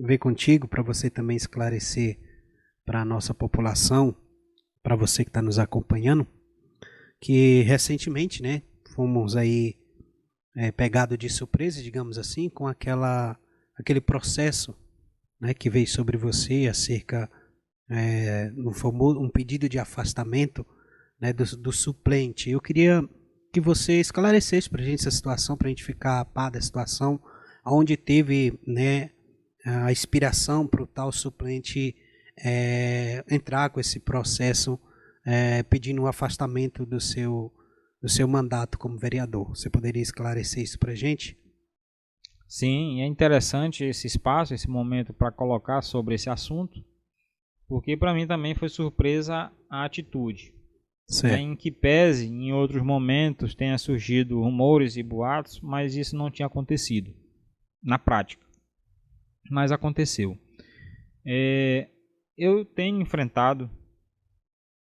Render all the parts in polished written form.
ver contigo para você também esclarecer para a nossa população, para você que está nos acompanhando, que recentemente, né, fomos aí pegado de surpresa, digamos assim, com aquele processo, né, que veio sobre você acerca um pedido de afastamento, né, do suplente. Eu queria que você esclarecesse para a gente essa situação, para a gente ficar a par da situação, onde teve, né, a inspiração para o tal suplente entrar com esse processo pedindo o afastamento do seu mandato como vereador. Você poderia esclarecer isso para a gente? Sim, é interessante esse espaço, esse momento para colocar sobre esse assunto, porque para mim também foi surpresa a atitude. Né, Certo. em que pese em outros momentos tenha surgido rumores e boatos, mas isso não tinha acontecido na prática. Mas aconteceu. Eu tenho enfrentado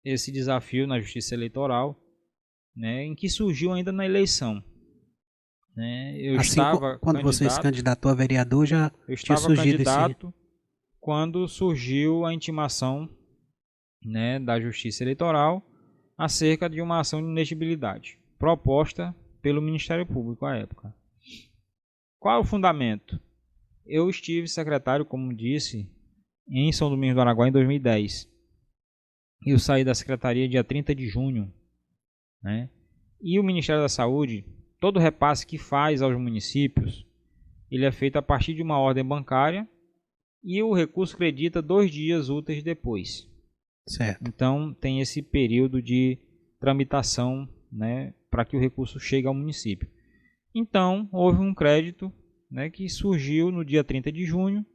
esse desafio na Justiça Eleitoral, né, em que surgiu ainda na eleição. Né, Assim, quando você se candidatou a vereador, já eu tinha estava surgido esse. candidato quando surgiu a intimação, né, da Justiça Eleitoral acerca de uma ação de inexigibilidade proposta pelo Ministério Público à época. Qual é o fundamento? Eu estive secretário, como disse, em São Domingos do Araguaia em 2010. Eu saí da secretaria dia 30 de junho. Né? E o Ministério da Saúde, todo repasse que faz aos municípios, ele é feito a partir de uma ordem bancária e o recurso credita 2 dias úteis depois. Certo. Então tem esse período de tramitação, né, para que o recurso chegue ao município. Então houve um crédito, né, que surgiu no dia 30 de junho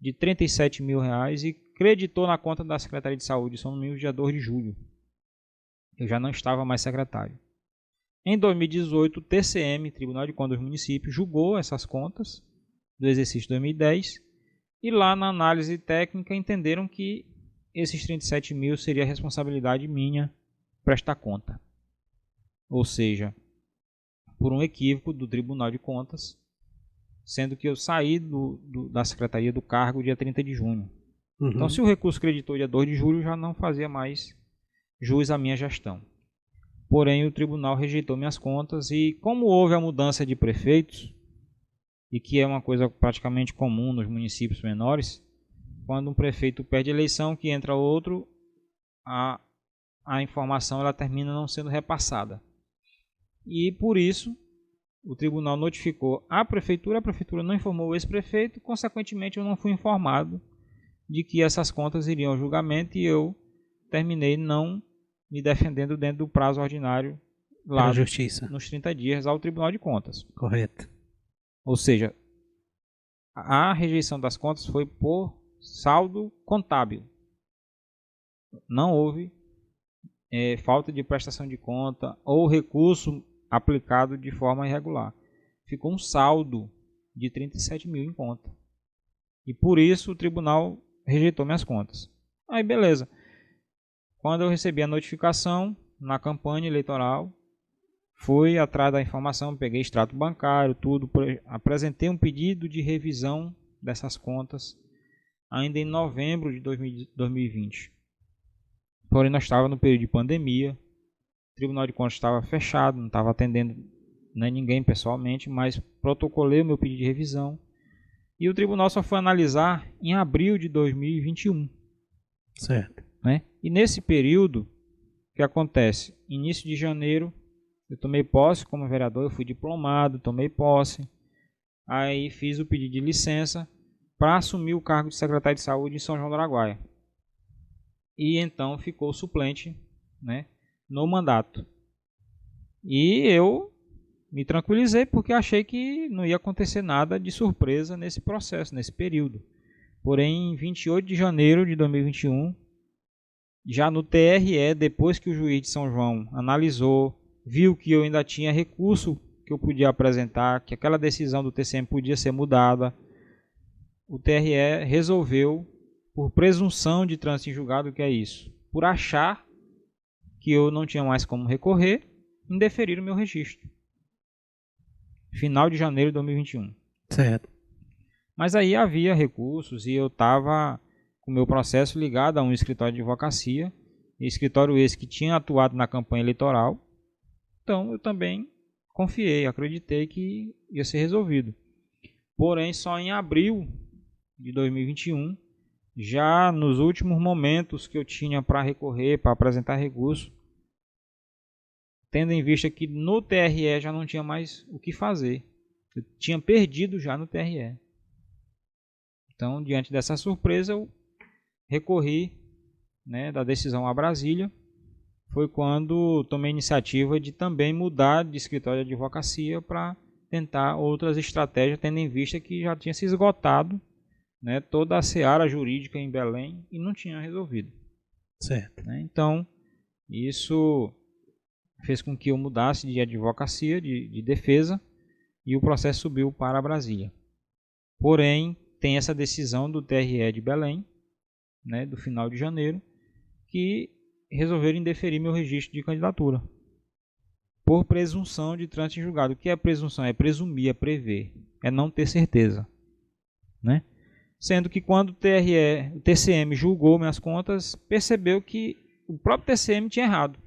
de R$ 37 mil e creditou na conta da Secretaria de Saúde de São Domingos dia 2 de julho. Eu já não estava mais secretário. Em 2018, o TCM, Tribunal de Contas dos Municípios, julgou essas contas do exercício 2010 e lá na análise técnica entenderam que esses 37 mil seria responsabilidade minha prestar conta. Ou seja, por um equívoco do Tribunal de Contas, sendo que eu saí da Secretaria do cargo dia 30 de junho. Uhum. Então, se o recurso creditou dia 2 de julho, já não fazia mais jus à minha gestão. Porém, o tribunal rejeitou minhas contas e, como houve a mudança de prefeitos, e que é uma coisa praticamente comum nos municípios menores, quando um prefeito perde a eleição, que entra outro, a informação ela termina não sendo repassada. E por isso, o tribunal notificou a prefeitura não informou o ex-prefeito, consequentemente eu não fui informado de que essas contas iriam ao julgamento e eu terminei não me defendendo dentro do prazo ordinário lá Justiça. nos 30 dias ao Tribunal de Contas. Correto. Ou seja, a rejeição das contas foi por saldo contábil. Não houve falta de prestação de conta ou recurso aplicado de forma irregular. Ficou um saldo de 37 mil em conta. E por isso o tribunal rejeitou minhas contas. Aí beleza. Quando eu recebi a notificação na campanha eleitoral, fui atrás da informação, peguei extrato bancário, tudo, apresentei um pedido de revisão dessas contas ainda em novembro de 2020. Porém, nós estávamos no período de pandemia, o Tribunal de Contas estava fechado, não estava atendendo ninguém pessoalmente, mas protocolei o meu pedido de revisão e o tribunal só foi analisar em abril de 2021. Certo. Né? E nesse período, o que acontece? Início de janeiro, eu tomei posse como vereador, eu fui diplomado, tomei posse, aí fiz o pedido de licença para assumir o cargo de secretário de saúde em São João do Araguaia. E então ficou suplente, né, no mandato. E eu me tranquilizei porque achei que não ia acontecer nada de surpresa nesse processo, nesse período. Porém, em 28 de janeiro de 2021, já no TRE, depois que o juiz de São João analisou, viu que eu ainda tinha recurso que eu podia apresentar, que aquela decisão do TCM podia ser mudada, o TRE resolveu, por presunção de trânsito em julgado, que é isso, por achar que eu não tinha mais como recorrer, indeferir o meu registro. Final de janeiro de 2021. Certo. Mas aí havia recursos e eu estava com o meu processo ligado a um escritório de advocacia, escritório esse que tinha atuado na campanha eleitoral. Então eu também confiei, acreditei que ia ser resolvido. Porém, só em abril de 2021, já nos últimos momentos que eu tinha para recorrer, para apresentar recurso, tendo em vista que no TRE já não tinha mais o que fazer. Eu tinha perdido já no TRE. Então, diante dessa surpresa, eu recorri, né, da decisão a Brasília. Foi quando tomei a iniciativa de também mudar de escritório de advocacia para tentar outras estratégias, tendo em vista que já tinha se esgotado, né, toda a seara jurídica em Belém e não tinha resolvido. Certo. Né? Então, isso fez com que eu mudasse de advocacia, de defesa, e o processo subiu para Brasília. Porém, tem essa decisão do TRE de Belém, né, do final de janeiro, que resolveram indeferir meu registro de candidatura por presunção de trânsito em julgado. O que é presunção? É presumir, é prever, é não ter certeza, né? Sendo que quando o TCM julgou minhas contas, percebeu que o próprio TCM tinha errado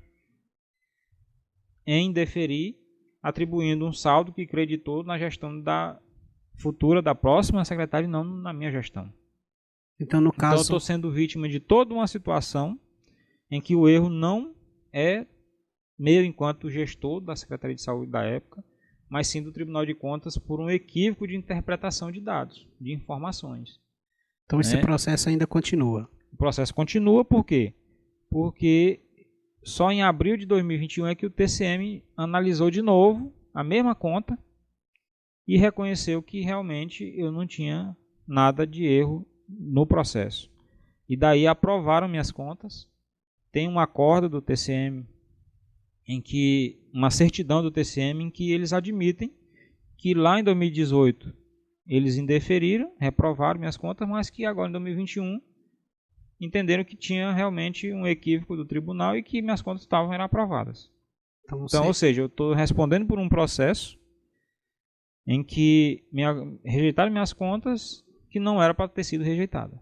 em indeferir, atribuindo um saldo que creditou na gestão da futura, da próxima secretária e não na minha gestão. Então, no caso... Então eu estou sendo vítima de toda uma situação em que o erro não é meu enquanto gestor da Secretaria de Saúde da época, mas sim do Tribunal de Contas por um equívoco de interpretação de dados, de informações. Então esse processo ainda continua. O processo continua por quê? Porque só em abril de 2021 é que o TCM analisou de novo a mesma conta e reconheceu que realmente eu não tinha nada de erro no processo. E daí aprovaram minhas contas. Tem um acordo do TCM, uma certidão do TCM em que eles admitem que lá em 2018 eles indeferiram, reprovaram minhas contas, mas que agora em 2021 entenderam que tinha realmente um equívoco do tribunal e que minhas contas estavam aprovadas. Então, ou seja, eu estou respondendo por um processo em que rejeitaram minhas contas que não era para ter sido rejeitada.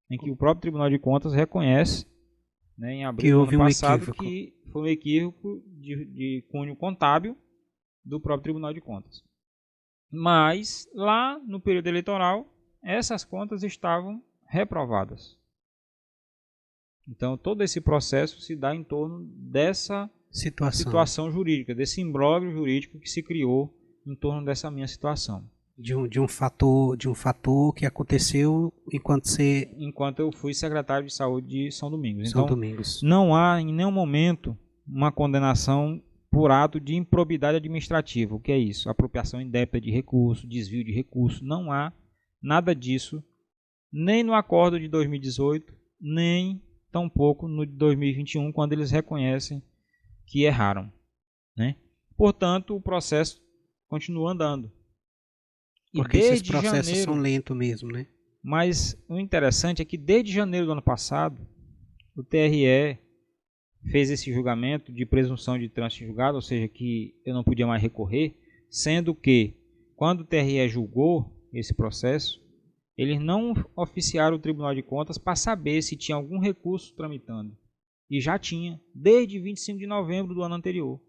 Em que o próprio Tribunal de Contas reconhece, né, em abril do ano passado, que foi um equívoco de cunho contábil do próprio Tribunal de Contas. Mas, lá no período eleitoral, essas contas estavam reprovadas. Então, todo esse processo se dá em torno dessa situação jurídica, desse imbróglio jurídico que se criou em torno dessa minha situação. De um fator que aconteceu enquanto eu fui secretário de saúde de São Domingos. São então, Domingos. Não há em nenhum momento uma condenação por ato de improbidade administrativa. O que é isso? Apropriação indébita de recurso, desvio de recurso. Não há nada disso, nem no acordo de 2018, nem tampouco no de 2021, quando eles reconhecem que erraram, né? Portanto, o processo continua andando. Porque esses processos são lentos mesmo, né? Mas o interessante é que desde janeiro do ano passado, o TRE fez esse julgamento de presunção de trânsito em julgado, ou seja, que eu não podia mais recorrer, sendo que, quando o TRE julgou esse processo, eles não oficiaram o Tribunal de Contas para saber se tinha algum recurso tramitando. E já tinha, desde 25 de novembro do ano anterior.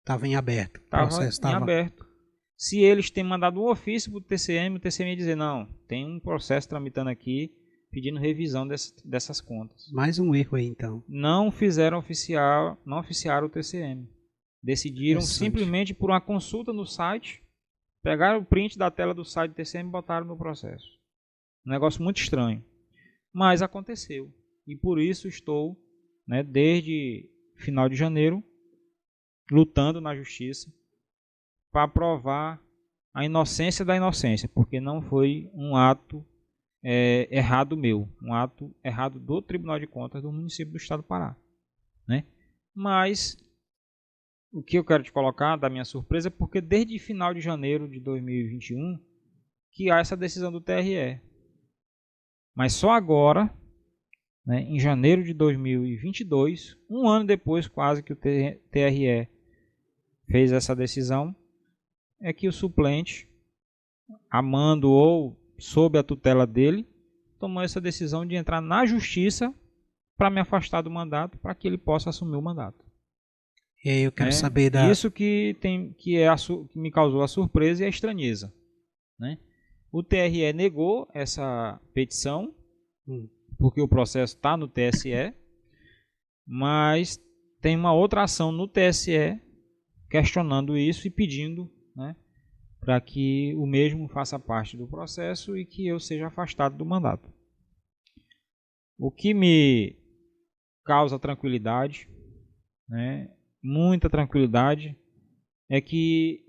Estava em aberto. Estava em aberto. Se eles têm mandado um ofício para o TCM ia dizer, não, tem um processo tramitando aqui, pedindo revisão dessas contas. Mais um erro aí, então. Não oficiaram o TCM. Decidiram simplesmente por uma consulta no site, pegaram o print da tela do site do TCM e botaram no processo. Um negócio muito estranho. Mas aconteceu. E por isso estou, né, desde final de janeiro, lutando na justiça para provar a inocência da inocência, porque não foi um ato errado meu, um ato errado do Tribunal de Contas do município do estado do Pará, né? Mas o que eu quero te colocar da minha surpresa é porque desde final de janeiro de 2021 que há essa decisão do TRE, mas só agora, né, em janeiro de 2022, um ano depois quase que o TRE fez essa decisão, é que o suplente amando ou sob a tutela dele, tomou essa decisão de entrar na justiça para me afastar do mandato, para que ele possa assumir o mandato. E aí eu quero saber da... Isso que me causou a surpresa e a estranheza. Né? O TRE negou essa petição, porque o processo está no TSE, mas tem uma outra ação no TSE questionando isso e pedindo, né, para que o mesmo faça parte do processo e que eu seja afastado do mandato. O que me causa tranquilidade, né, muita tranquilidade, é que,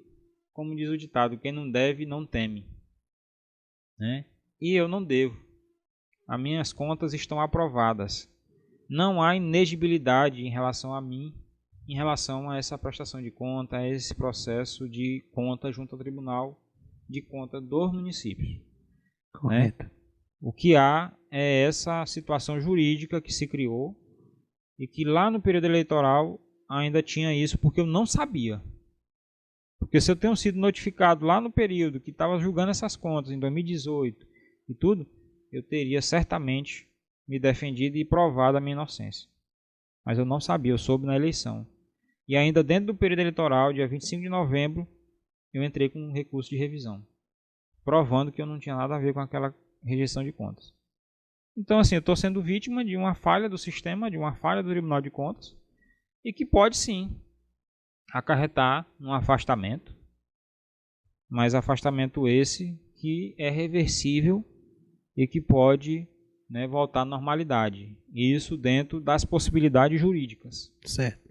como diz o ditado, quem não deve não teme. Né? E eu não devo. As minhas contas estão aprovadas. Não há inegibilidade em relação a mim, em relação a essa prestação de conta, a esse processo de conta junto ao Tribunal de Conta dos municípios. Correto. Né? O que há é essa situação jurídica que se criou e que lá no período eleitoral ainda tinha isso porque eu não sabia. Porque se eu tenho sido notificado lá no período que estava julgando essas contas, em 2018 e tudo, eu teria certamente me defendido e provado a minha inocência. Mas eu não sabia, eu soube na eleição. E ainda dentro do período eleitoral, dia 25 de novembro, eu entrei com um recurso de revisão, provando que eu não tinha nada a ver com aquela rejeição de contas. Então, assim, eu estou sendo vítima de uma falha do sistema, de uma falha do Tribunal de Contas, e que pode sim acarretar um afastamento, mas afastamento esse que é reversível e que pode, né, voltar à normalidade. Isso dentro das possibilidades jurídicas. Certo.